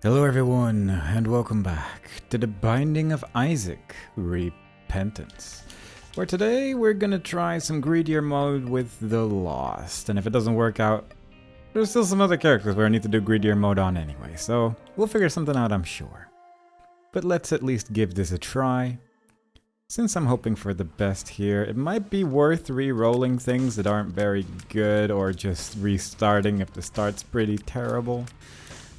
Hello everyone, and welcome back to the Binding of Isaac Repentance, where today we're gonna try some Greedier mode with the Lost, and if it doesn't work out, there's still some other characters where I need to do Greedier mode on anyway, so we'll figure something out, I'm sure. But let's at least give this a try. Since I'm hoping for the best here, it might be worth re-rolling things that aren't very good, or just restarting if the start's pretty terrible.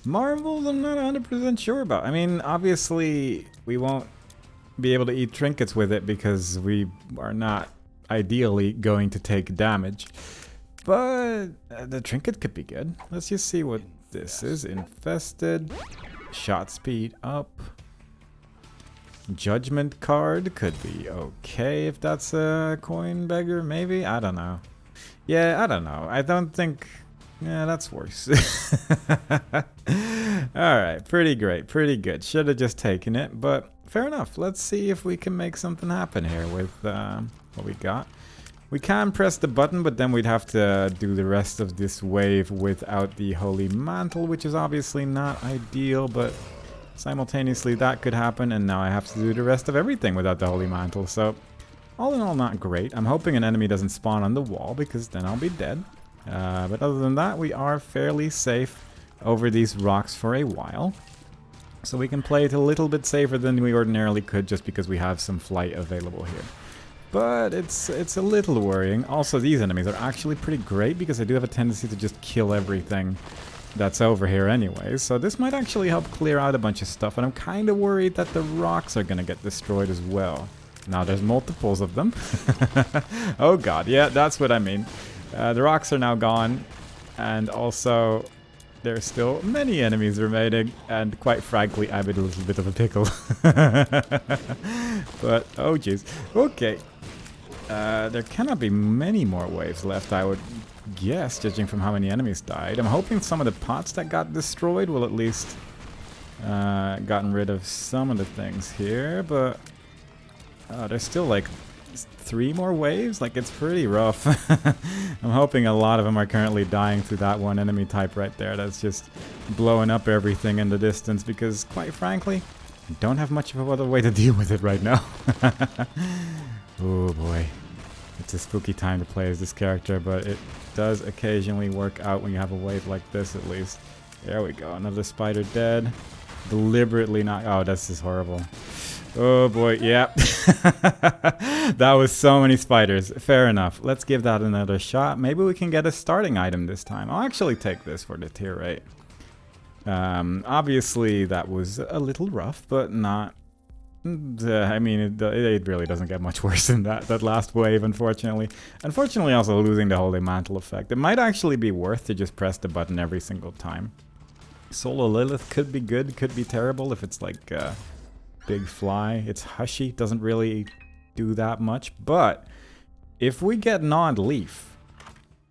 Marvels, I'm not 100% sure about. I mean, obviously, we won't be able to eat trinkets with it because we are not ideally going to take damage. But the trinket could be good. Let's just see what this is. Infested. Shot speed up. Judgment card could be okay if that's a coin beggar, maybe? I don't know. Yeah, I don't know. I don't think... Yeah, that's worse. Alright, pretty great, pretty good. Should have just taken it, but fair enough. Let's see if we can make something happen here with what we got. We can press the button, but then we'd have to do the rest of this wave without the Holy Mantle, which is obviously not ideal, but simultaneously that could happen, and now I have to do the rest of everything without the Holy Mantle, so all in all, not great. I'm hoping an enemy doesn't spawn on the wall, because then I'll be dead. But other than that, we are fairly safe over these rocks for a while. So we can play it a little bit safer than we ordinarily could just because we have some flight available here. But it's a little worrying. Also, these enemies are actually pretty great because they do have a tendency to just kill everything that's over here anyway. So this might actually help clear out a bunch of stuff. And I'm kind of worried that the rocks are going to get destroyed as well. Now there's multiples of them. Oh god, yeah, that's what I mean. The rocks are now gone, and also there's still many enemies remaining, and quite frankly, I'm in a little bit of a pickle. But, oh jeez. Okay. There cannot be many more waves left, I would guess, judging from how many enemies died. I'm hoping some of the pots that got destroyed will at least gotten rid of some of the things here, but there's still like 3 more waves? Like, it's pretty rough. I'm hoping a lot of them are currently dying to that one enemy type right there that's just blowing up everything in the distance because, quite frankly, I don't have much of a other way to deal with it right now. Oh boy. It's a spooky time to play as this character, but it does occasionally work out when you have a wave like this, at least. There we go. Another spider dead. Deliberately not... Oh, this is horrible. Oh boy, yeah. That was so many spiders. Fair enough. Let's give that another shot. Maybe we can get a starting item this time. I'll actually take this for the tier 8. Obviously, that was a little rough, but not... I mean, it really doesn't get much worse than that last wave, unfortunately. Unfortunately, also losing the Holy Mantle effect. It might actually be worth to just press the button every single time. Solo Lilith could be good, could be terrible if it's like... Big fly. It's hushy, doesn't really do that much, but if we get Gnawed Leaf,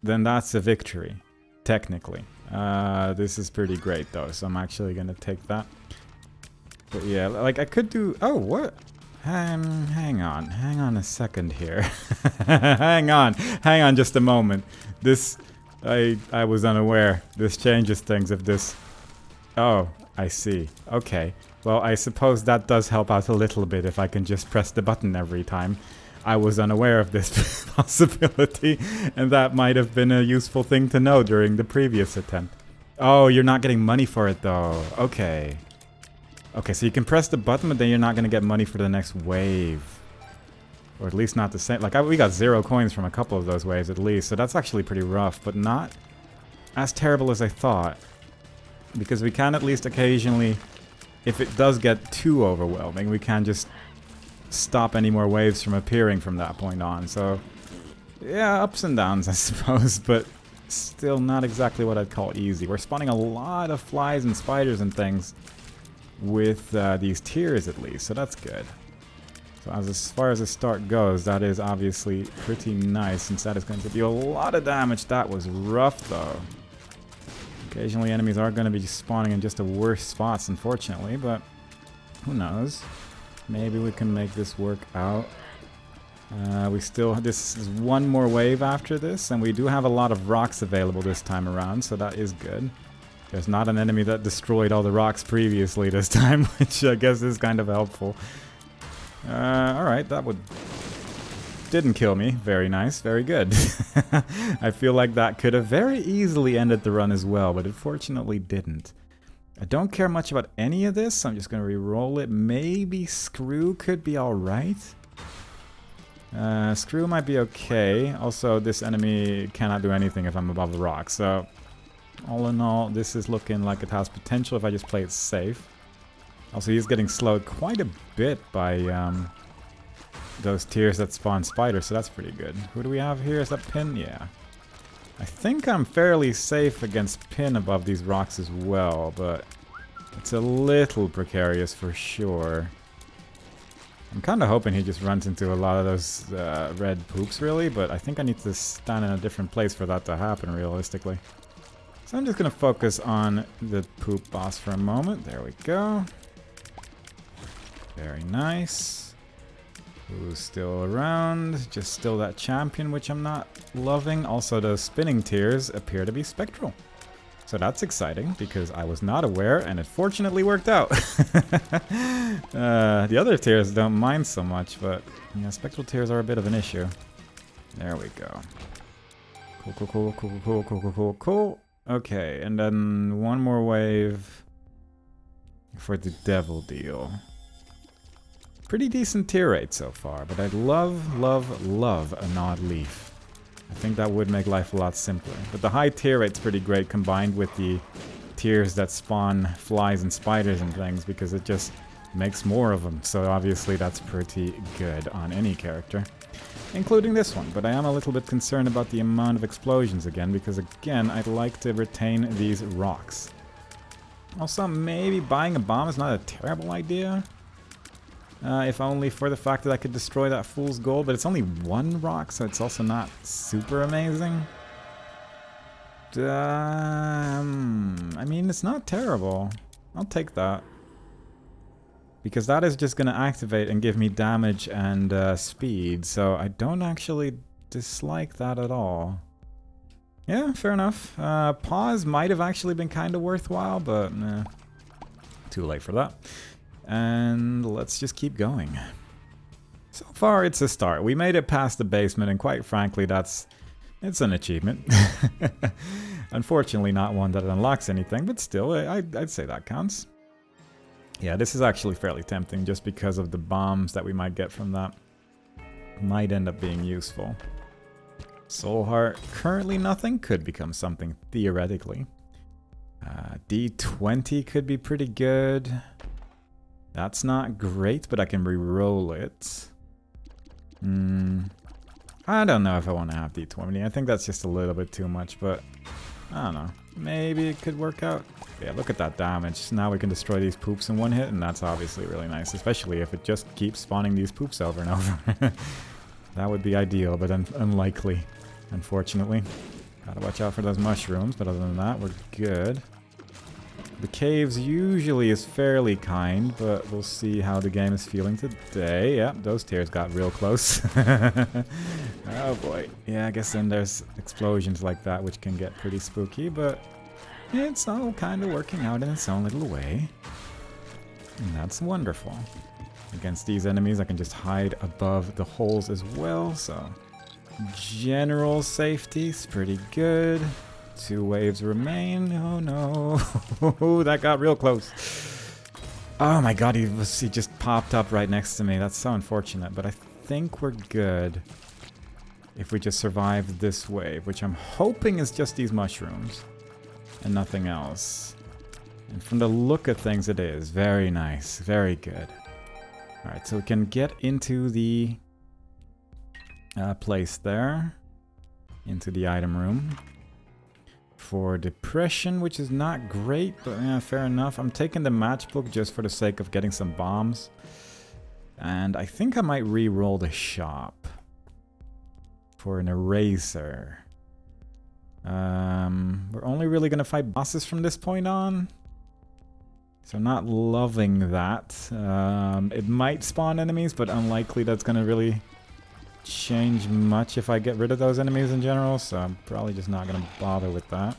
then that's a victory, technically. This is pretty great though, so I'm actually gonna take that. But yeah, like I could do... Oh, what? Hang on a second here. hang on just a moment. This, I was unaware. This changes things if this... Oh, I see. Okay. Well, I suppose that does help out a little bit if I can just press the button every time. I was unaware of this possibility, and that might have been a useful thing to know during the previous attempt. Oh, you're not getting money for it, though. Okay. Okay, so you can press the button, but then you're not going to get money for the next wave. Or at least not the same. Like, we got 0 coins from a couple of those waves, at least, so that's actually pretty rough, but not as terrible as I thought. Because we can at least occasionally... If it does get too overwhelming, we can just stop any more waves from appearing from that point on. So, yeah, ups and downs, I suppose, but still not exactly what I'd call easy. We're spawning a lot of flies and spiders and things with these tiers, at least, so that's good. So as far as the start goes, that is obviously pretty nice, since that is going to deal a lot of damage. That was rough, though. Occasionally enemies are going to be spawning in just the worst spots, unfortunately, but who knows? Maybe we can make this work out. This is one more wave after this, and we do have a lot of rocks available this time around, so that is good. There's not an enemy that destroyed all the rocks previously this time, which I guess is kind of helpful. Alright, that would... Didn't kill me. Very nice. Very good. I feel like that could have very easily ended the run as well, but it fortunately didn't. I don't care much about any of this, so I'm just going to re-roll it. Maybe Screw could be alright. Screw might be okay. Also, this enemy cannot do anything if I'm above the rock, so... All in all, this is looking like it has potential if I just play it safe. Also, he's getting slowed quite a bit by those tiers that spawn spiders, so that's pretty good. Who do we have here? Is that Pin? Yeah. I think I'm fairly safe against Pin above these rocks as well, but it's a little precarious for sure. I'm kind of hoping he just runs into a lot of those red poops, really, but I think I need to stand in a different place for that to happen, realistically. So I'm just going to focus on the poop boss for a moment. There we go. Very nice. Who's still around? Just still that champion, which I'm not loving. Also, those spinning tiers appear to be spectral. So that's exciting, because I was not aware, and it fortunately worked out. The other tiers don't mind so much, but yeah, spectral tiers are a bit of an issue. There we go. Cool. Okay, and then one more wave for the devil deal. Pretty decent tier rate so far, but I'd love a gnawed leaf. I think that would make life a lot simpler. But the high tier rate's pretty great combined with the tiers that spawn flies and spiders and things, because it just makes more of them. So obviously that's pretty good on any character, including this one. But I am a little bit concerned about the amount of explosions again, because again, I'd like to retain these rocks. Also, maybe buying a bomb is not a terrible idea. If only for the fact that I could destroy that fool's gold, but it's only one rock, so it's also not super amazing. I mean, it's not terrible. I'll take that. Because that is just going to activate and give me damage and speed, so I don't actually dislike that at all. Yeah, fair enough. Pause might have actually been kind of worthwhile, but too late for that. And let's just keep going. So far, it's a start. We made it past the basement, and quite frankly, it's an achievement. Unfortunately, not one that unlocks anything, but still, I'd say that counts. Yeah, this is actually fairly tempting, just because of the bombs that we might get from that. Might end up being useful. Soul Heart, currently nothing, could become something theoretically. D20 could be pretty good. That's not great, but I can re-roll it. I don't know if I want to have D20. I think that's just a little bit too much, but I don't know. Maybe it could work out. Yeah, look at that damage. Now we can destroy these poops in one hit, and that's obviously really nice, especially if it just keeps spawning these poops over and over. That would be ideal, but unlikely, unfortunately. Gotta watch out for those mushrooms, but other than that, we're good. The caves usually is fairly kind, but we'll see how the game is feeling today. Yep, those tiers got real close. Oh boy. Yeah, I guess then there's explosions like that, which can get pretty spooky, but it's all kind of working out in its own little way. And that's wonderful. Against these enemies, I can just hide above the holes as well, so general safety is pretty good. 2 waves remain. Oh no. That got real close. Oh my god, he just popped up right next to me. That's so unfortunate, but I think we're good if we just survive this wave, which I'm hoping is just these mushrooms and nothing else. And from the look of things, it is. Very nice. Very good. Alright, so we can get into the place there. Into the item room. For depression, which is not great, but yeah, fair enough. I'm taking the matchbook just for the sake of getting some bombs. And I think I might re-roll the shop for an eraser. We're only really going to fight bosses from this point on. So I'm not loving that. It might spawn enemies, but unlikely that's going to really change much if I get rid of those enemies in general, so I'm probably just not going to bother with that.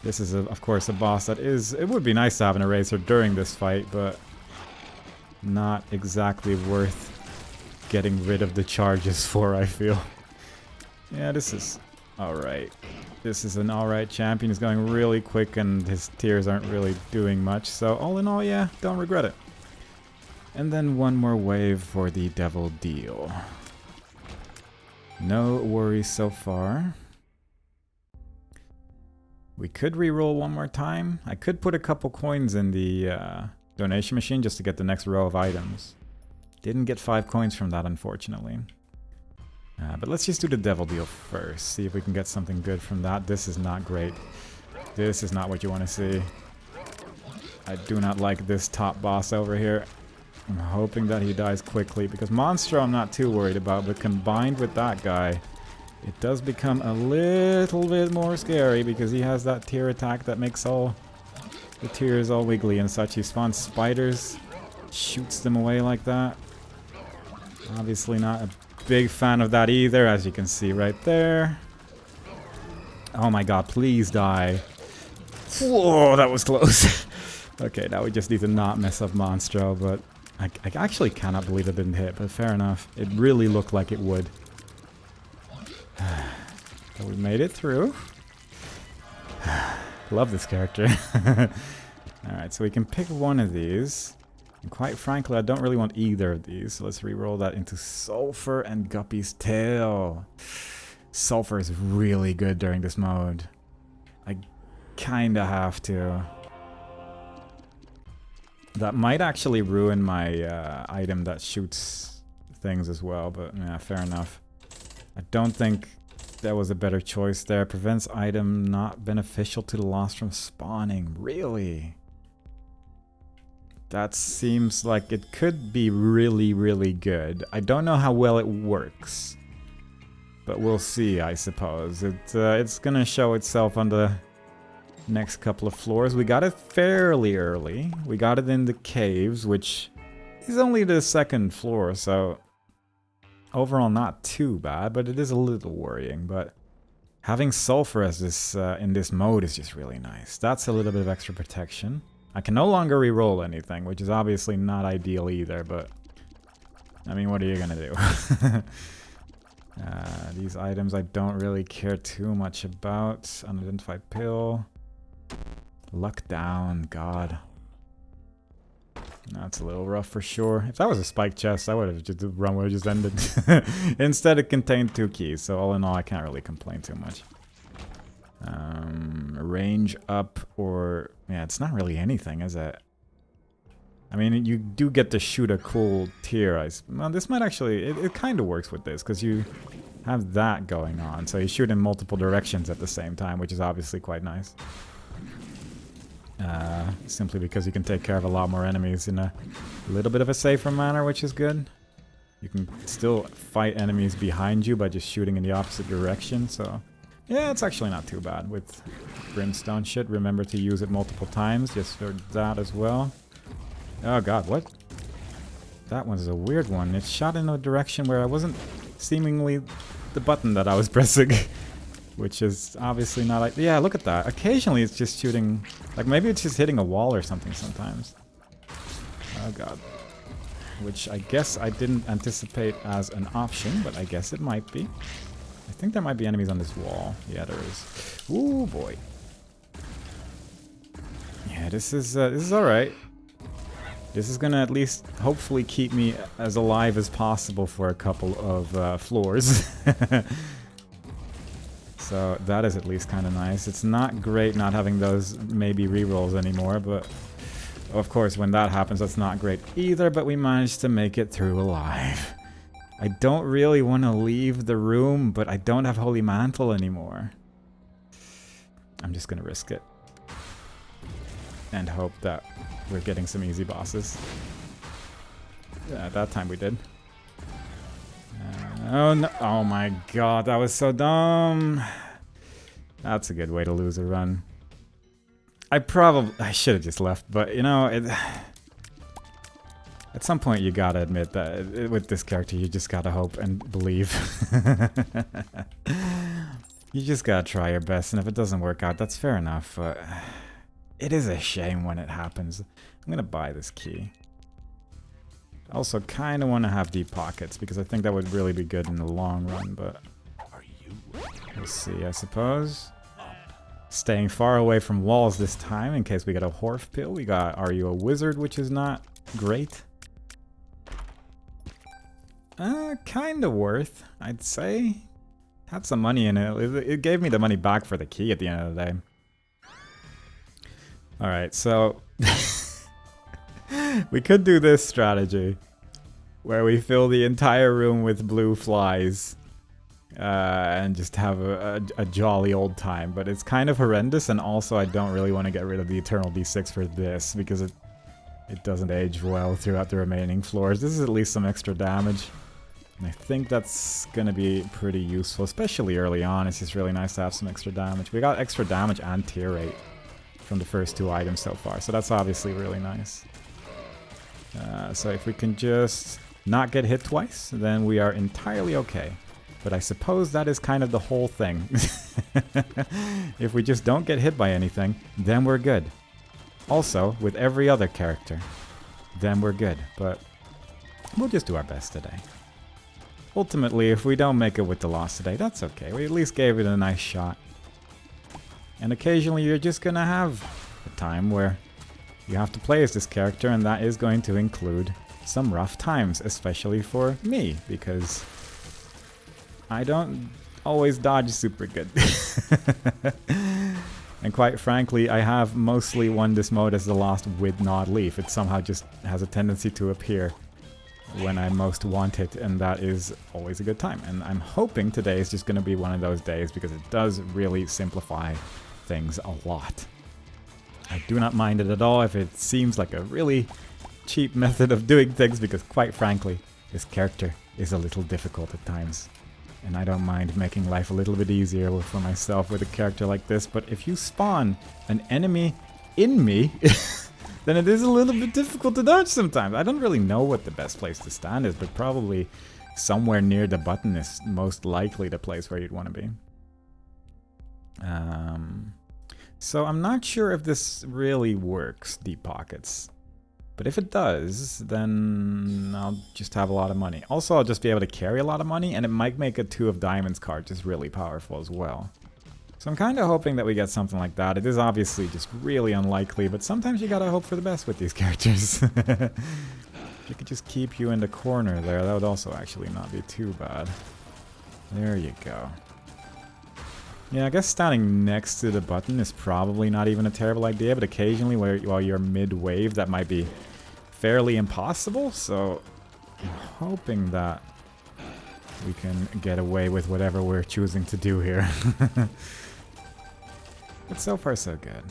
This is, of course, a boss that is... It would be nice to have an eraser during this fight, but not exactly worth getting rid of the charges for, I feel. Yeah, this is alright. This is an alright champion. He's going really quick and his tears aren't really doing much. So all in all, yeah, don't regret it. And then one more wave for the Devil Deal. No worries so far. We could reroll one more time. I could put a couple coins in the donation machine just to get the next row of items. Didn't get 5 coins from that, unfortunately. But let's just do the Devil Deal first. See if we can get something good from that. This is not great. This is not what you want to see. I do not like this top boss over here. I'm hoping that he dies quickly, because Monstro I'm not too worried about, but combined with that guy, it does become a little bit more scary, because he has that tear attack that makes all the tears all wiggly and such. He spawns spiders, shoots them away like that. Obviously not a big fan of that either, as you can see right there. Oh my god, please die. Whoa, that was close. Okay, now we just need to not mess up Monstro, but I actually cannot believe it didn't hit, but fair enough. It really looked like it would. But we made it through. Love this character. Alright, so we can pick one of these. And quite frankly, I don't really want either of these. So let's re-roll that into Sulfur and Guppy's Tail. Sulfur is really good during this mode. I kinda have to. That might actually ruin my item that shoots things as well, but yeah, fair enough. I don't think there was a better choice there. Prevents item not beneficial to the loss from spawning. Really? That seems like it could be really, really good. I don't know how well it works, but we'll see, I suppose. It's gonna show itself on the next couple of floors. We got it fairly early. We got it in the caves, which is only the 2nd floor, so overall not too bad, but it is a little worrying. But having Sulfur as this in this mode is just really nice. That's a little bit of extra protection. I can no longer re-roll anything, which is obviously not ideal either, but I mean, what are you gonna do? These items I don't really care too much about. Unidentified pill. Luck down, god. That's a little rough for sure. If that was a spike chest, I would have just, the run would have just ended. Instead, it contained 2 keys, so all in all, I can't really complain too much. Range up, or yeah, it's not really anything, is it? I mean, you do get to shoot a cool tier. Well, this might actually, it kind of works with this, because you have that going on, so you shoot in multiple directions at the same time, which is obviously quite nice. Simply because you can take care of a lot more enemies in a little bit of a safer manner, which is good. You can still fight enemies behind you by just shooting in the opposite direction, so yeah, it's actually not too bad with brimstone shit. Remember to use it multiple times, just for that as well. Oh god, what? That one's a weird one. It shot in a direction where I wasn't seemingly the button that I was pressing. Which is obviously not like... Yeah, look at that. Occasionally it's just shooting... Like, maybe it's just hitting a wall or something sometimes. Oh god. Which I guess I didn't anticipate as an option, but I guess it might be. I think there might be enemies on this wall. Yeah, there is. Ooh, boy. Yeah, this is alright. This is gonna at least hopefully keep me as alive as possible for a couple of floors. So that is at least kind of nice. It's not great not having those maybe rerolls anymore, but of course when that happens that's not great either, but we managed to make it through alive. I don't really want to leave the room, but I don't have Holy Mantle anymore. I'm just gonna risk it. And hope that we're getting some easy bosses. Yeah, that time we did. Oh no! Oh my god, that was so dumb. That's a good way to lose a run. I should have just left, but you know, at some point you gotta admit that with this character you just gotta hope and believe. You just gotta try your best, and if it doesn't work out, that's fair enough, but it is a shame when it happens. I'm gonna buy this key. Also, kind of want to have deep pockets, because I think that would really be good in the long run, but we'll see, I suppose. Staying far away from walls this time, in case we get a Horf pill. We got Are You a Wizard, which is not great. Kind of worth, I'd say. Had some money in it. It gave me the money back for the key at the end of the day. Alright, so we could do this strategy where we fill the entire room with blue flies and just have a jolly old time, but it's kind of horrendous, and also I don't really want to get rid of the Eternal D6 for this because it doesn't age well throughout the remaining floors. This is at least some extra damage, and I think that's going to be pretty useful, especially early on. It's just really nice to have some extra damage. We got extra damage and tier rate from the first two items so far, so that's obviously really nice. So if we can just not get hit twice, then we are entirely okay. But I suppose that is kind of the whole thing. If we just don't get hit by anything, then we're good. Also, with every other character, then we're good. But we'll just do our best today. Ultimately, if we don't make it with the loss today, that's okay. We at least gave it a nice shot. And occasionally you're just gonna have a time where you have to play as this character, and that is going to include some rough times, especially for me, because I don't always dodge super good. And quite frankly, I have mostly won this mode as the Lost with Nod Leaf. It somehow just has a tendency to appear when I most want it, and that is always a good time. And I'm hoping today is just going to be one of those days, because it does really simplify things a lot. I do not mind it at all if it seems like a really cheap method of doing things, because quite frankly, this character is a little difficult at times. And I don't mind making life a little bit easier for myself with a character like this, but if you spawn an enemy in me, then it is a little bit difficult to dodge sometimes. I don't really know what the best place to stand is, but probably somewhere near the button is most likely the place where you'd want to be. So I'm not sure if this really works, Deep Pockets. But if it does, then I'll just have a lot of money. Also, I'll just be able to carry a lot of money, and it might make a 2 of Diamonds card just really powerful as well. So I'm kind of hoping that we get something like that. It is obviously just really unlikely, but sometimes you gotta hope for the best with these characters. If you could just keep you in the corner there, that would also actually not be too bad. There you go. Yeah, I guess standing next to the button is probably not even a terrible idea, but occasionally while you're mid-wave, that might be fairly impossible, so I'm hoping that we can get away with whatever we're choosing to do here. But so far, so good.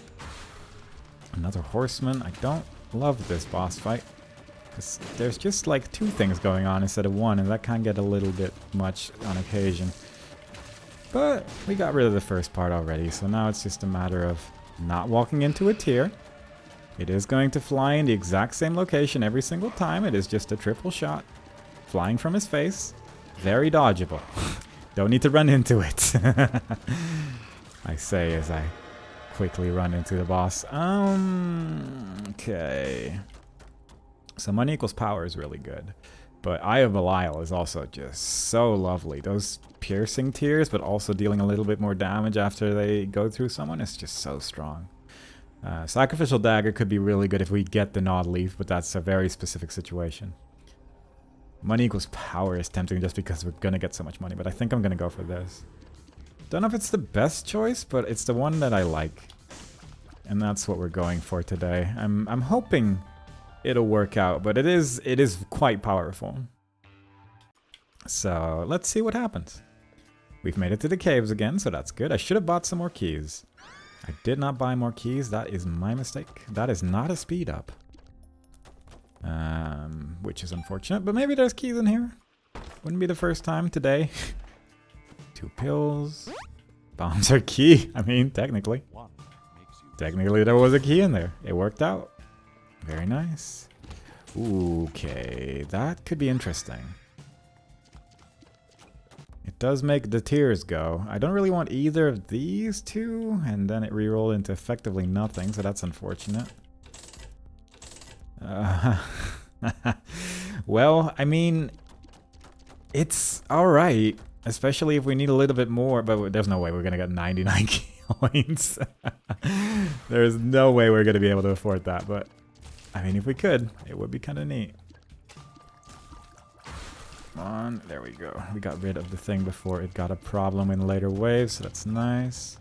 Another horseman. I don't love this boss fight, because there's just like 2 things going on instead of 1, and that can get a little bit much on occasion. But we got rid of the first part already, so now it's just a matter of not walking into a tier. It is going to fly in the exact same location every single time. It is just a triple shot. Flying from his face. Very dodgeable. Don't need to run into it. I say as I quickly run into the boss. Okay. So money equals power is really good. But Eye of Belial is also just so lovely. Those piercing tears, but also dealing a little bit more damage after they go through someone, is just so strong. Sacrificial Dagger could be really good if we get the Nod Leaf, but that's a very specific situation. Money equals power is tempting just because we're going to get so much money, but I think I'm going to go for this. Don't know if it's the best choice, but it's the one that I like. And that's what we're going for today. I'm hoping it'll work out, but it is quite powerful. So let's see what happens. We've made it to the caves again, so that's good. I should have bought some more keys. I did not buy more keys. That is my mistake. That is not a speed up. Which is unfortunate, but maybe there's keys in here. Wouldn't be the first time today. 2 pills. Bombs are key. I mean, technically. Technically there was a key in there. It worked out. Very nice. Okay, that could be interesting. It does make the tears go. I don't really want either of these two, and then it reroll into effectively nothing, so that's unfortunate. Well, I mean, it's alright, especially if we need a little bit more, but there's no way we're gonna get 99 coins. There's no way we're gonna be able to afford that, but I mean, if we could, it would be kind of neat. Come on, there we go. We got rid of the thing before it got a problem in later waves, so that's nice.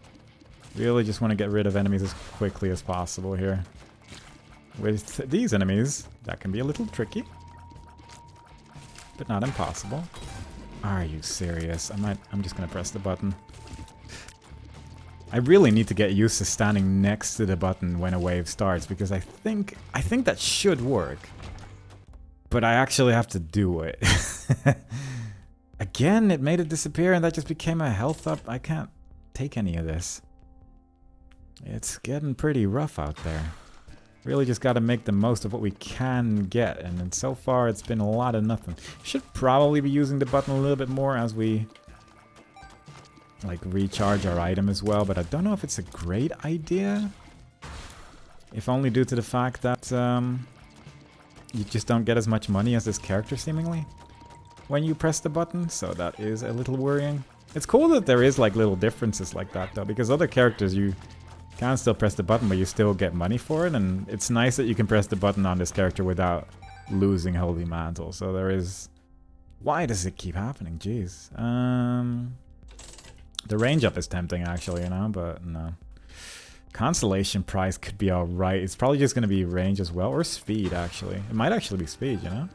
Really just want to get rid of enemies as quickly as possible here. With these enemies, that can be a little tricky, but not impossible. Are you serious? I'm just gonna press the button. I really need to get used to standing next to the button when a wave starts, because I think that should work. But I actually have to do it. Again, it made it disappear and that just became a health up. I can't take any of this. It's getting pretty rough out there. Really just got to make the most of what we can get, and then so far it's been a lot of nothing. Should probably be using the button a little bit more as we like recharge our item as well, but I don't know if it's a great idea. If only due to the fact that you just don't get as much money as this character seemingly when you press the button, so that is a little worrying. It's cool that there is like little differences like that though, because other characters you can still press the button but you still get money for it, and it's nice that you can press the button on this character without losing Holy Mantle. So there is... Why does it keep happening? Jeez. The range up is tempting actually, you know, but no. Consolation prize could be alright. It's probably just going to be range as well, or speed actually. It might actually be speed, you know?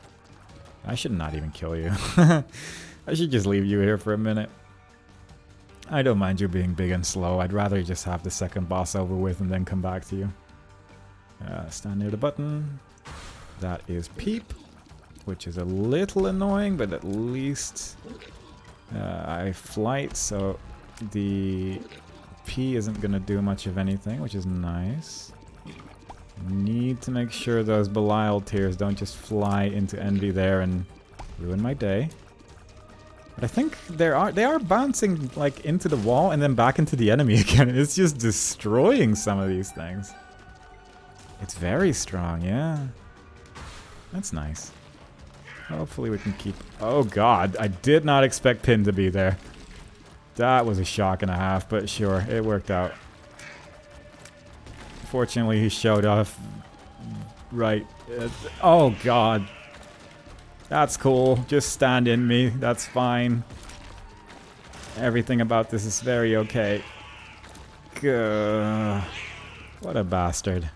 I should not even kill you. I should just leave you here for a minute. I don't mind you being big and slow. I'd rather just have the second boss over with and then come back to you. Stand near the button. That is Peep, which is a little annoying, but at least I flight, so the P isn't going to do much of anything, which is nice. Need to make sure those Belial tears don't just fly into Envy there and ruin my day. But I think they are bouncing like into the wall and then back into the enemy again. It's just destroying some of these things. It's very strong, yeah. That's nice. Hopefully we can keep... Oh god, I did not expect Pin to be there. That was a shock and a half, but sure, it worked out. Fortunately, he showed off right... oh god. That's cool. Just stand in me. That's fine. Everything about this is very okay. Gah. What a bastard.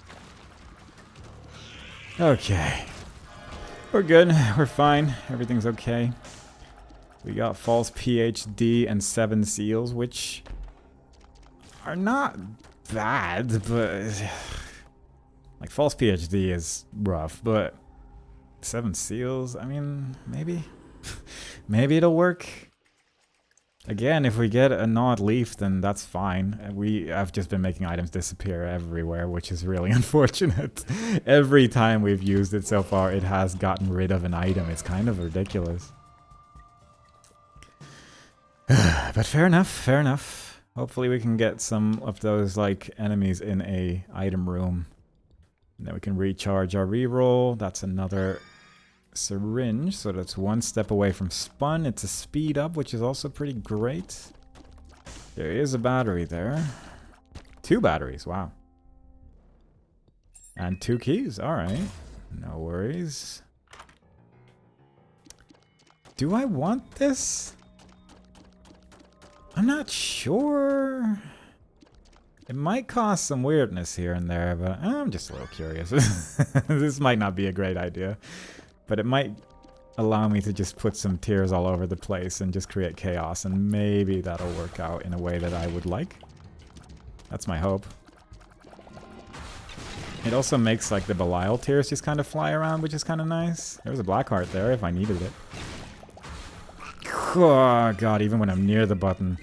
Okay. We're good. We're fine. Everything's okay. We got false PhD and 7 seals, which are not bad, but... like, false PhD is rough, but... 7 seals, I mean, maybe? Maybe it'll work. Again, if we get a gnawed leaf, then that's fine. I've just been making items disappear everywhere, which is really unfortunate. Every time we've used it so far, it has gotten rid of an item. It's kind of ridiculous. But fair enough, fair enough. Hopefully we can get some of those, like, enemies in a item room. And then we can recharge our reroll. That's another syringe, so that's one step away from spun. It's a speed up, which is also pretty great. There is a battery there. 2 batteries, wow. And 2 keys, alright. No worries. Do I want this? I'm not sure. It might cause some weirdness here and there, but I'm just a little curious. This might not be a great idea, but it might allow me to just put some tears all over the place and just create chaos, and maybe that'll work out in a way that I would like. That's my hope. It also makes like the Belial tears just kind of fly around, which is kind of nice. There was a black heart there if I needed it. Oh god, even when I'm near the button,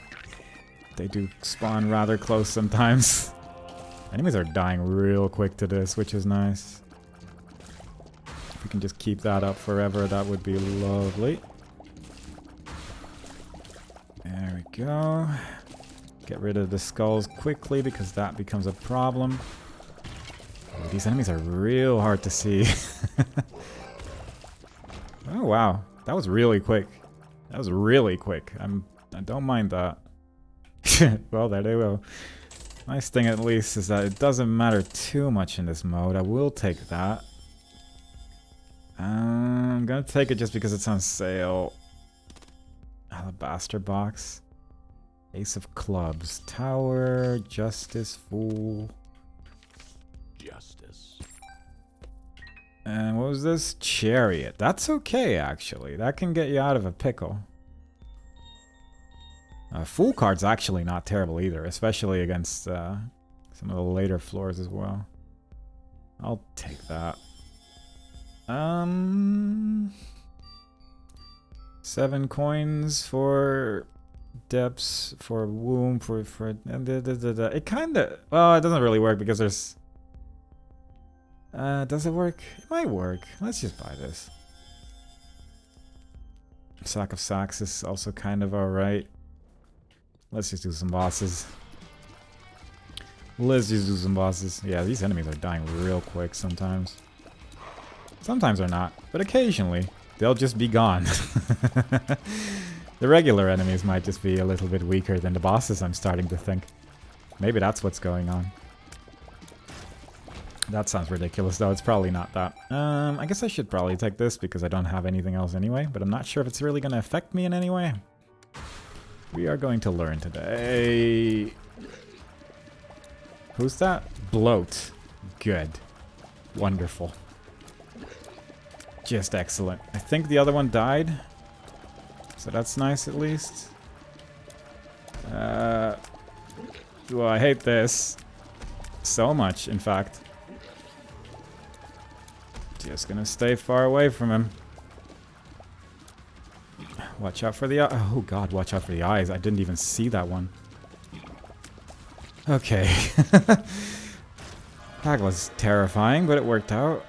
they do spawn rather close sometimes. Enemies are dying real quick to this, which is nice. If we can just keep that up forever, that would be lovely. go. Get rid of the skulls quickly because that becomes a problem. Oh, these enemies are real hard to see. Oh wow, that was really quick. That was really quick. I don't mind that. Well, there they go. Nice thing at least is that it doesn't matter too much in this mode. I will take that. I'm gonna take it just because it's on sale. Alabaster box. Ace of clubs. Tower. Justice. Fool. Justice. And what was this? Chariot. That's okay, actually. That can get you out of a pickle. Fool card's actually not terrible either, especially against some of the later floors as well. I'll take that. 7 coins for depths, for womb, for it kinda, well, it doesn't really work because there's does it work? It might work. Let's just buy this. Sack of Sacks is also kind of alright. Let's just do some bosses. Let's just do some bosses. Yeah, these enemies are dying real quick sometimes. Sometimes they're not, but occasionally they'll just be gone. The regular enemies might just be a little bit weaker than the bosses, I'm starting to think. Maybe that's what's going on. That sounds ridiculous though, it's probably not that. I guess I should probably take this because I don't have anything else anyway, but I'm not sure if it's really going to affect me in any way. We are going to learn today. Who's that? Bloat. Good. Wonderful. Just excellent. I think the other one died. So that's nice at least. Well, I hate this. So much, in fact. Just gonna stay far away from him. Watch out for the eye. Oh god, watch out for the eyes. I didn't even see that one. Okay. That was terrifying, but it worked out.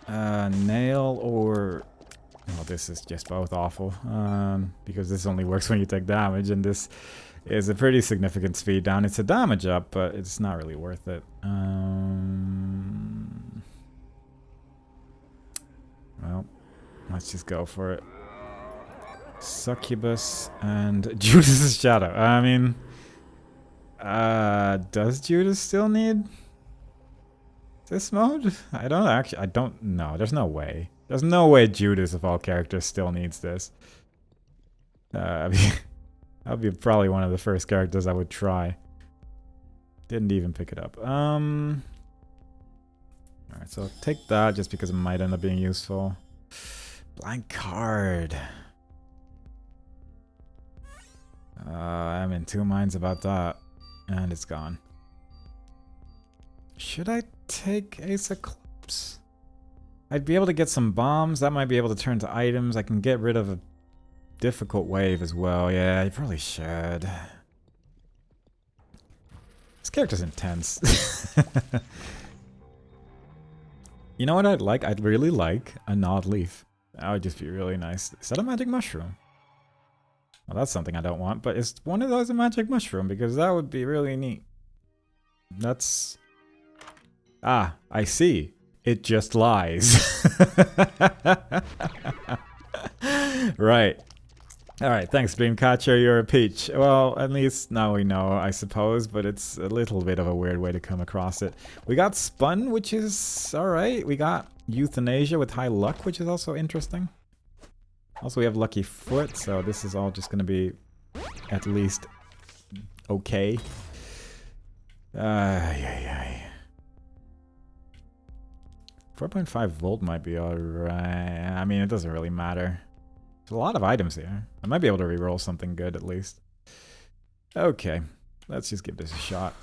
Nail or... Well, this is just both awful. Because this only works when you take damage, and this is a pretty significant speed down. It's a damage up, but it's not really worth it. Well, let's just go for it. Succubus and Judas' Shadow. I mean, does Judas still need this mode? I don't know. There's no way. There's no way Judas, of all characters, still needs this. That'd be probably one of the first characters I would try. Didn't even pick it up. Alright, so I'll take that just because it might end up being useful. Blank card. I'm in two minds about that. And it's gone. Should I take Ace of Clubs? I'd be able to get some bombs. That might be able to turn to items. I can get rid of a difficult wave as well. Yeah, you probably should. This character's intense. You know what I'd like? I'd really like a Gnawed Leaf. That would just be really nice. Is that a magic mushroom? Well, that's something I don't want, but is one of those a magic mushroom? Because that would be really neat. That's... Ah, I see. It just lies. Right. Alright, thanks Dreamcatcher, you're a peach. Well, at least now we know, I suppose, but it's a little bit of a weird way to come across it. We got Spun, which is alright. We got Euthanasia with High Luck, which is also interesting. Also, we have Lucky Foot, so this is all just going to be at least okay. 4.5 volt might be alright. I mean, it doesn't really matter. There's a lot of items here. I might be able to reroll something good at least. Okay, let's just give this a shot.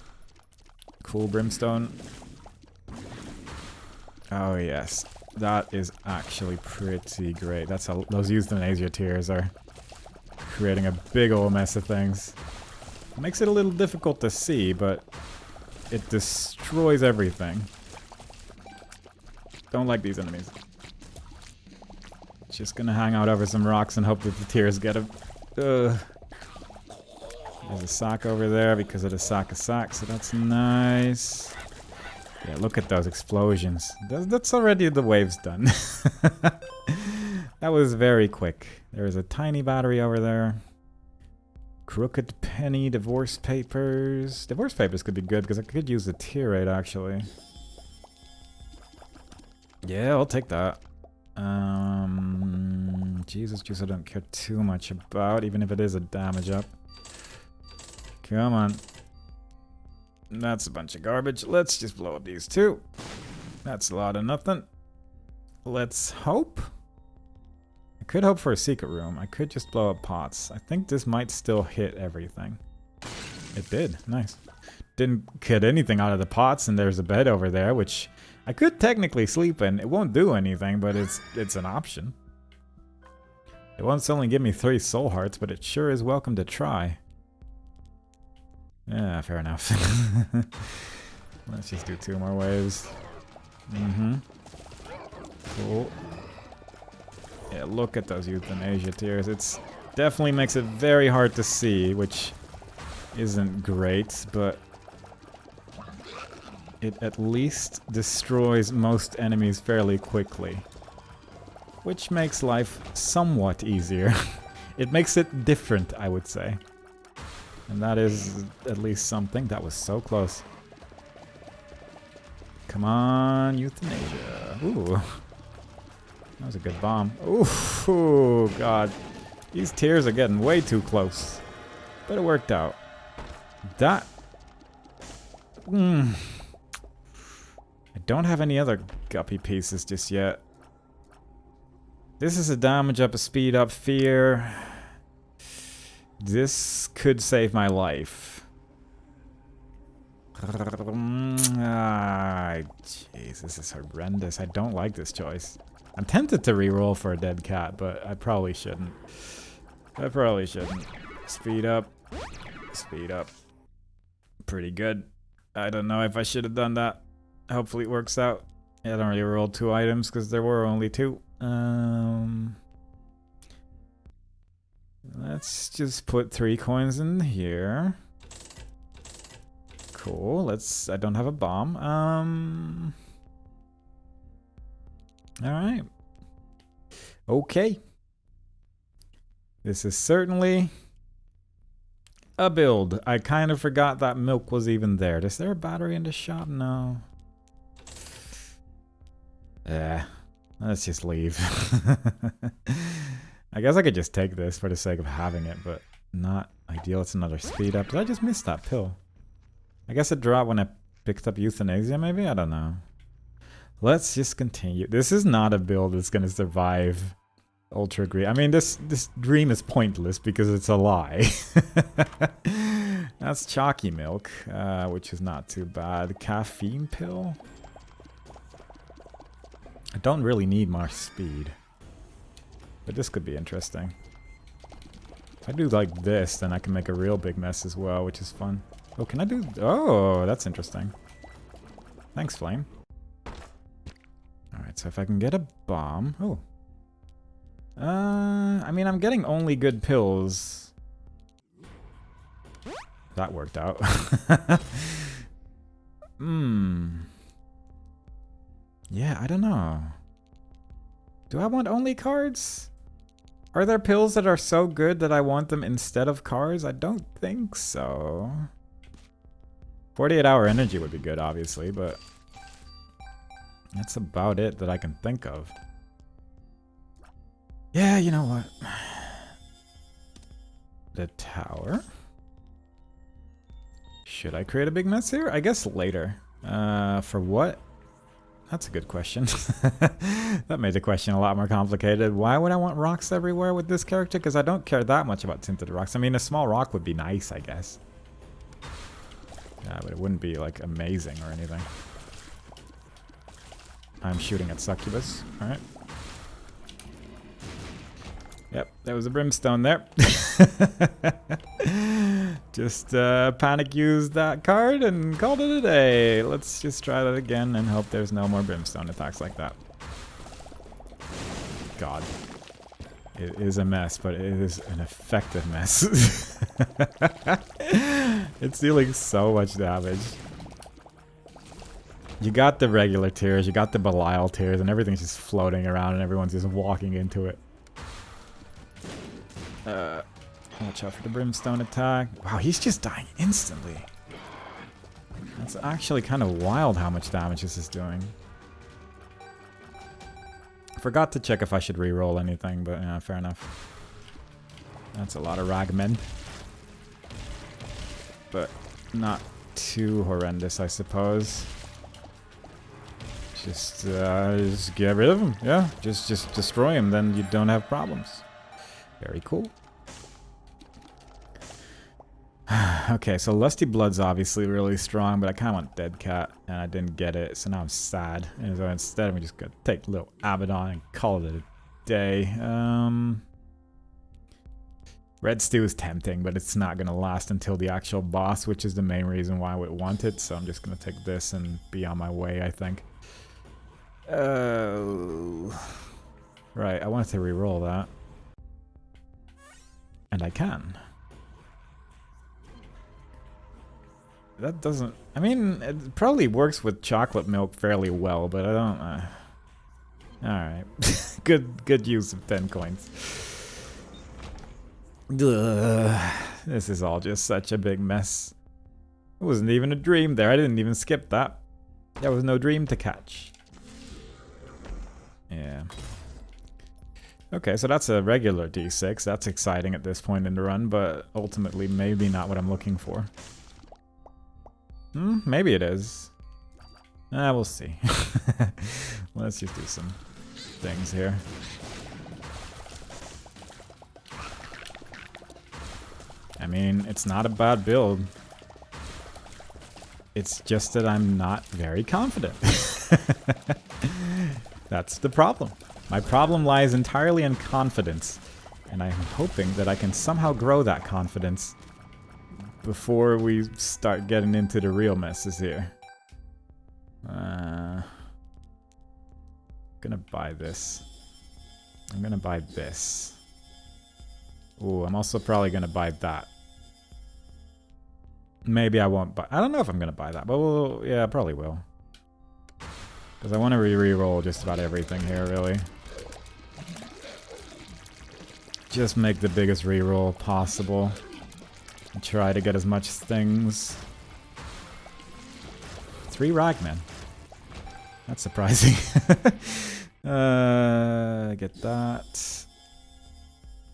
Cool Brimstone. Oh yes, that is actually pretty great. That's how those Euthanasia tears are creating a big old mess of things. Makes it a little difficult to see, but it destroys everything. Don't like these enemies. Just gonna hang out over some rocks and hope that the tears get him. There's a sock over there because of the sock of socks, so that's nice. Yeah, look at those explosions. That's already the waves done. That was very quick. There's a tiny battery over there. Crooked penny, divorce papers. Divorce papers could be good because I could use the tier rate actually. Yeah, I'll take that. Jesus juice I don't care too much about, even if it is a damage up. Come on. That's a bunch of garbage. Let's just blow up these two. That's a lot of nothing. Let's hope. I could hope for a secret room. I could just blow up pots. I think this might still hit everything. It did. Nice. Didn't get anything out of the pots, and there's a bed over there, which I could technically sleep in. It won't do anything, but it's an option. It won't only give me 3 soul hearts, but it sure is welcome to try. Yeah, fair enough. Let's just do 2 more waves. Cool. Yeah, look at those euthanasia tiers. It's definitely makes it very hard to see, which isn't great, but it at least destroys most enemies fairly quickly, which makes life somewhat easier. It makes it different, I would say. And that is at least something. That was so close. Come on, euthanasia. Ooh. That was a good bomb. Ooh, God. These tiers are getting way too close. But it worked out. That... I don't have any other guppy pieces just yet. This is a damage up, a speed up, fear. This could save my life. Jeez, this is horrendous. I don't like this choice. I'm tempted to reroll for a dead cat, but I probably shouldn't. I probably shouldn't. Speed up. Speed up. Pretty good. I don't know if I should have done that. Hopefully it works out. I don't really roll 2 items because there were only 2. Let's just put 3 coins in here. Cool. I don't have a bomb. Alright. Okay. This is certainly a build. I kind of forgot that milk was even there. Is there a battery in the shop? No. Let's just leave. I guess I could just take this for the sake of having it, but not ideal. It's another speed up. Did I just miss that pill? I guess it dropped when I picked up euthanasia, maybe? I don't know. Let's just continue. This is not a build that's going to survive Ultra Greed. I mean, this dream is pointless because it's a lie. That's chalky milk, which is not too bad. Caffeine pill? I don't really need more speed. But this could be interesting. If I do like this, then I can make a real big mess as well, which is fun. Oh, can I do... Oh, that's interesting. Thanks, Flame. Alright, so if I can get a bomb... Oh. I mean, I'm getting only good pills. That worked out. Yeah, I don't know. Do I want only cards? Are there pills that are so good that I want them instead of cards? I don't think so. 48-hour energy would be good, obviously, but that's about it that I can think of. Yeah, you know what? The tower. Should I create a big mess here? I guess later. For what? That's a good question. That made the question a lot more complicated. Why would I want rocks everywhere with this character? Because I don't care that much about tinted rocks. I mean, a small rock would be nice, I guess. Yeah, but it wouldn't be, like, amazing or anything. I'm shooting at Succubus. Alright. Yep, there was a brimstone there. Just panic used that card and called it a day. Let's just try that again and hope there's no more brimstone attacks like that. God. It is a mess, but it is an effective mess. It's dealing so much damage. You got the regular tiers, you got the Belial tiers, and everything's just floating around and everyone's just walking into it. Watch out for the Brimstone attack. Wow, he's just dying instantly. That's actually kind of wild how much damage this is doing. Forgot to check if I should reroll anything, but yeah, fair enough. That's a lot of ragmen. But not too horrendous, I suppose. Just get rid of him. Yeah, just destroy him, then you don't have problems. Very cool. Okay, so Lusty Blood's obviously really strong, but I kind of want Dead Cat, and I didn't get it, so now I'm sad. And so instead, I'm just gonna take little Abaddon and call it a day. Red Stew is tempting, but it's not gonna last until the actual boss, which is the main reason why I would want it. So I'm just gonna take this and be on my way, I think. Right, I wanted to re-roll that. And I can. That doesn't... I mean, it probably works with chocolate milk fairly well, but I don't... Alright. Good use of 10 coins. Ugh. This is all just such a big mess. It wasn't even a dream there. I didn't even skip that. There was no dream to catch. Yeah. Okay, so that's a regular D6. That's exciting at this point in the run, but ultimately maybe not what I'm looking for. Maybe it is. We'll see. Let's just do some things here. I mean, it's not a bad build. It's just that I'm not very confident. That's the problem. My problem lies entirely in confidence, and I'm hoping that I can somehow grow that confidence before we start getting into the real messes here. I'm gonna buy this. I'm gonna buy this. Ooh, I'm also probably gonna buy that. Maybe I won't buy... I don't know if I'm gonna buy that, but yeah, I probably will. Because I want to re-roll just about everything here, really. Just make the biggest re-roll possible. And try to get as much things. 3 ragmen. That's surprising. Get that.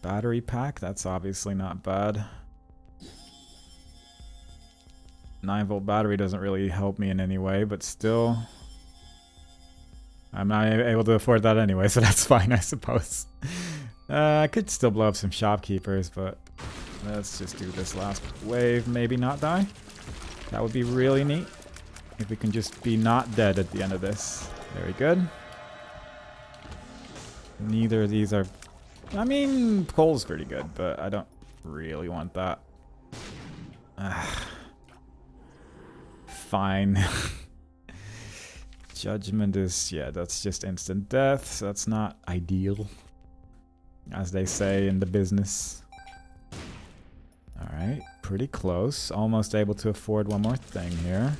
Battery pack, that's obviously not bad. 9-volt battery doesn't really help me in any way, but still... I'm not able to afford that anyway, so that's fine, I suppose. I could still blow up some shopkeepers, but let's just do this last wave, maybe not die. That would be really neat. If we can just be not dead at the end of this. Very good. Neither of these are... I mean, coal's pretty good, but I don't really want that. Fine. Judgment is, yeah, that's just instant death, so that's not ideal, as they say in the business. Alright, pretty close. Almost able to afford one more thing here.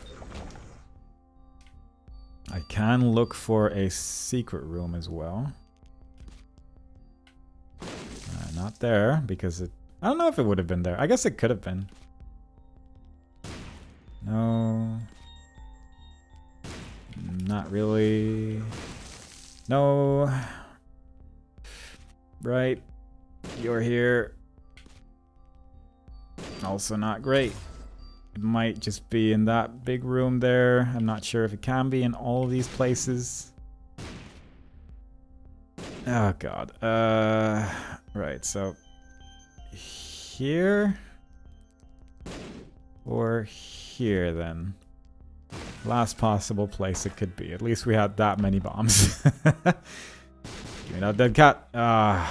I can look for a secret room as well. Not there, because it... I don't know if it would have been there. I guess it could have been. No... Not really. No. Right. You're here. Also not great. It might just be in that big room there. I'm not sure if it can be in all of these places. Oh god. Right, so here or here then. Last possible place it could be. At least we had that many bombs. Give me that dead cat. That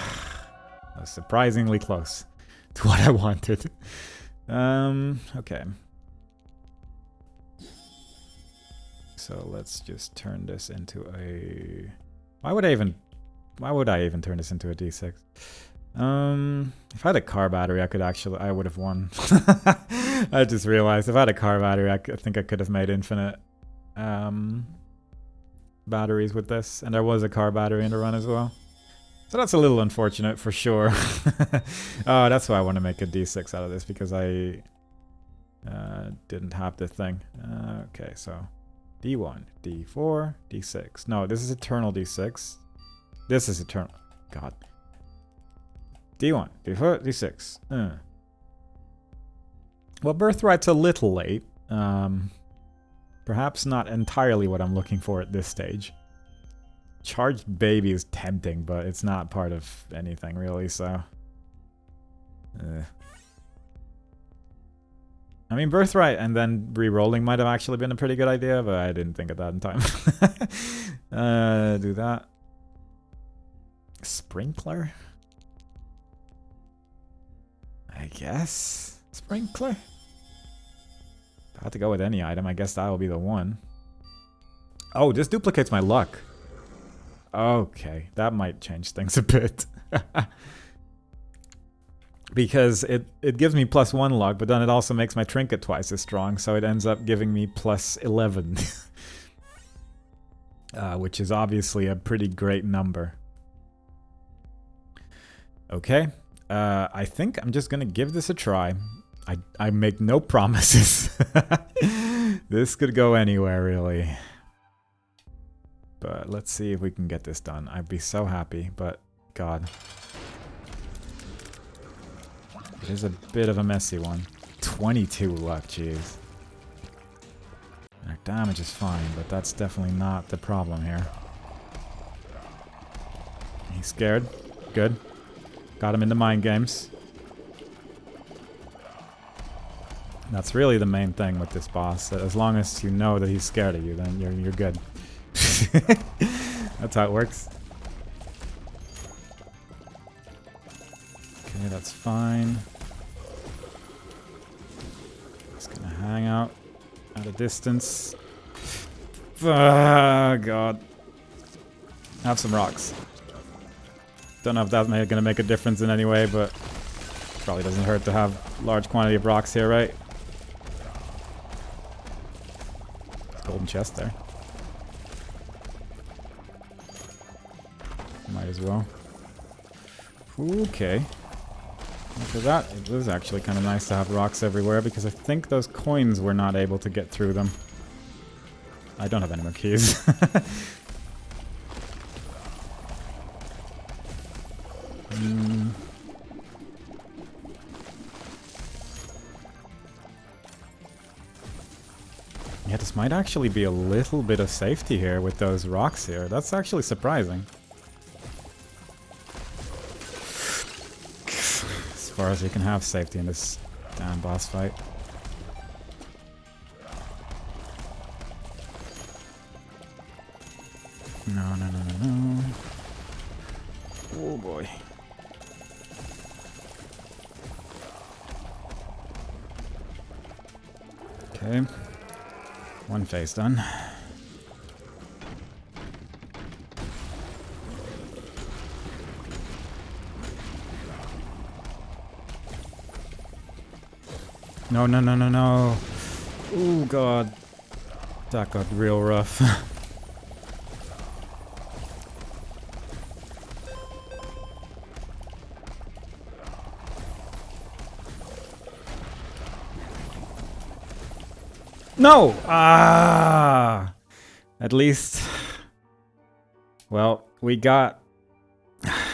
was surprisingly close to what I wanted. Okay. So let's just turn this into a... Why would I even Why would I even turn this into a D6? If I had a car battery, I would have won. I just realized if I had a car battery, I think I could have made infinite batteries with this. And there was a car battery in the run as well. So that's a little unfortunate for sure. Oh, that's why I want to make a D6 out of this, because I didn't have the thing. Okay, so D1, D4, D6. No, this is eternal D6. This is eternal. God. D1, D4, D6. Well, Birthright's a little late. Perhaps not entirely what I'm looking for at this stage. Charged Baby is tempting, but it's not part of anything really, so... I mean, Birthright and then re-rolling might have actually been a pretty good idea, but I didn't think of that in time. Do that. Sprinkler? I guess? Sprinkler? If I had to go with any item, I guess that will be the one. Oh, this duplicates my luck. Okay, that might change things a bit. Because it gives me +1 luck, but then it also makes my trinket twice as strong, so it ends up giving me +11. Which is obviously a pretty great number. Okay, I think I'm just gonna give this a try. I make no promises. This could go anywhere, really. But let's see if we can get this done. I'd be so happy, but God. It is a bit of a messy one. 22 luck, jeez. Our damage is fine, but that's definitely not the problem here. He's scared. Good. Got him into mind games. That's really the main thing with this boss, that as long as you know that he's scared of you, then you're good. That's how it works. Okay, that's fine. Just gonna hang out at a distance. Ah, God. Have some rocks. Don't know if that's gonna make a difference in any way, but probably doesn't hurt to have a large quantity of rocks here, right? Golden chest there. Might as well. Okay. After that, it was actually kind of nice to have rocks everywhere, because I think those coins were not able to get through them. I don't have any more keys. Yeah, this might actually be a little bit of safety here with those rocks here. That's actually surprising. As far as you can have safety in this damn boss fight. No, no, no, no, no. Oh boy. Okay. One phase done. No, no, no, no, no. Oh, God. That got real rough. No! Ah! At least... Well, we got...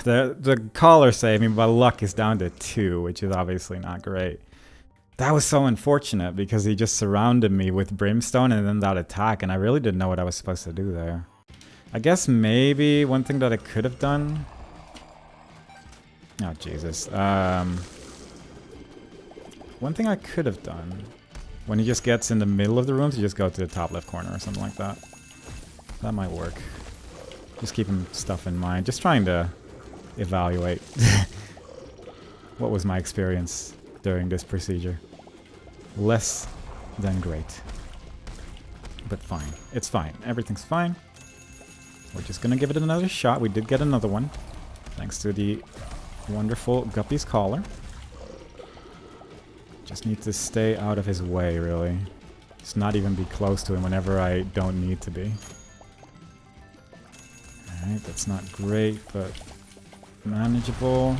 The collar saved me, but luck is down to 2, which is obviously not great. That was so unfortunate, because he just surrounded me with brimstone and then that attack, and I really didn't know what I was supposed to do there. I guess maybe one thing that I could have done... Oh, Jesus. One thing I could have done... When he just gets in the middle of the rooms, you just go to the top left corner or something like that. That might work. Just keeping stuff in mind. Just trying to evaluate what was my experience during this procedure. Less than great. But fine. It's fine. Everything's fine. We're just gonna give it another shot. We did get another one, thanks to the wonderful Guppy's collar. Just need to stay out of his way, really. Just not even be close to him whenever I don't need to be. Alright, that's not great, but manageable.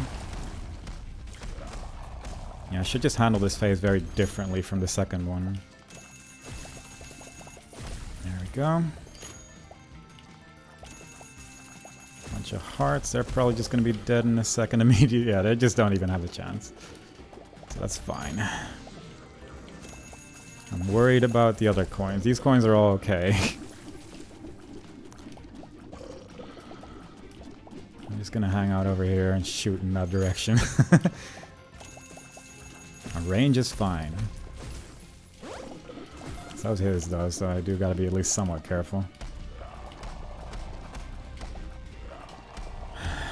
Yeah, I should just handle this phase very differently from the second one. There we go. Bunch of hearts. They're probably just going to be dead in a second immediately. Yeah, they just don't even have a chance. So that's fine. I'm worried about the other coins. These coins are all okay. I'm just going to hang out over here and shoot in that direction. Our range is fine. So was his though, so I do gotta be at least somewhat careful.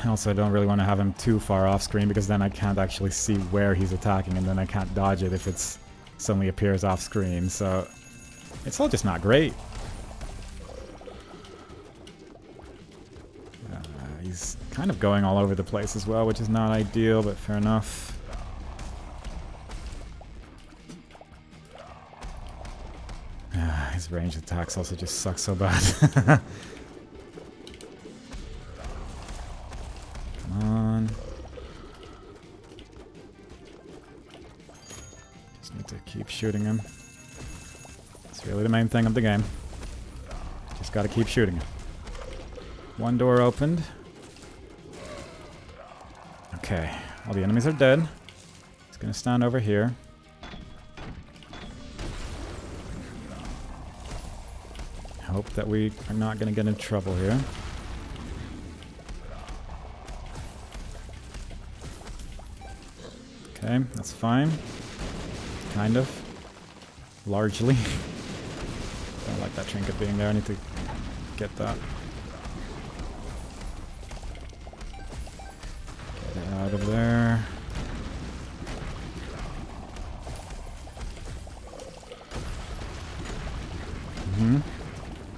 Also, I don't really want to have him too far off screen because then I can't actually see where he's attacking and then I can't dodge it if it's suddenly appears off screen, so it's all just not great. He's kind of going all over the place as well, which is not ideal, but fair enough. His range attacks also just suck so bad. Come on. Just need to keep shooting him. It's really the main thing of the game. Just gotta keep shooting him. One door opened. Okay, all the enemies are dead. It's gonna stand over here. Hope that we are not going to get in trouble here. Okay, that's fine. Kind of. Largely. Don't like that trinket being there. I need to get that. Get it out of there. Mm-hmm.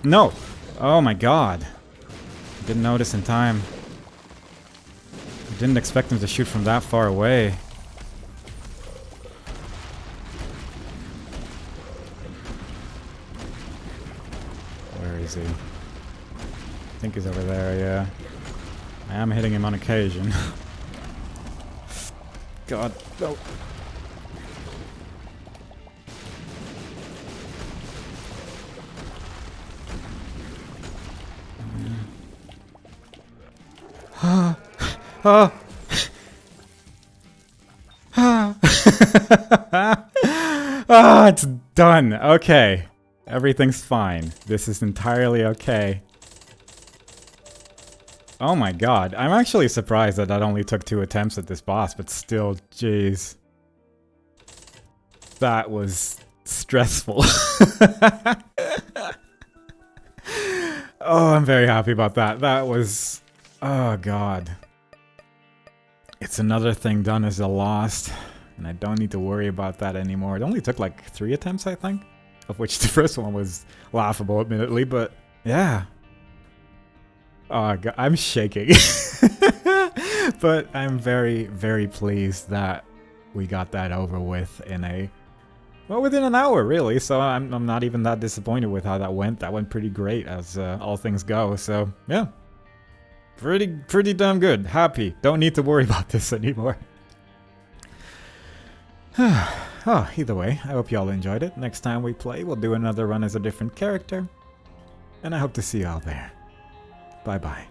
No! Oh my god. I didn't notice in time. I didn't expect him to shoot from that far away. Where is he? I think he's over there, yeah. I am hitting him on occasion. God, no. Oh. Ah, it's done. Okay. Everything's fine. This is entirely okay. Oh my god. I'm actually surprised that only took 2 attempts at this boss, but still, jeez. That was stressful. Oh, I'm very happy about that. That was... Oh god. It's another thing done as a lost, and I don't need to worry about that anymore. It only took like 3 attempts, I think, of which the first one was laughable, admittedly, but yeah. Oh god, I'm shaking. But I'm very, very pleased that we got that over with in a... Well, within an hour, really, so I'm not even that disappointed with how that went. That went pretty great, as all things go, so yeah. Pretty damn good. Happy. Don't need to worry about this anymore. Oh, either way, I hope y'all enjoyed it. Next time we play, we'll do another run as a different character. And I hope to see y'all there. Bye-bye.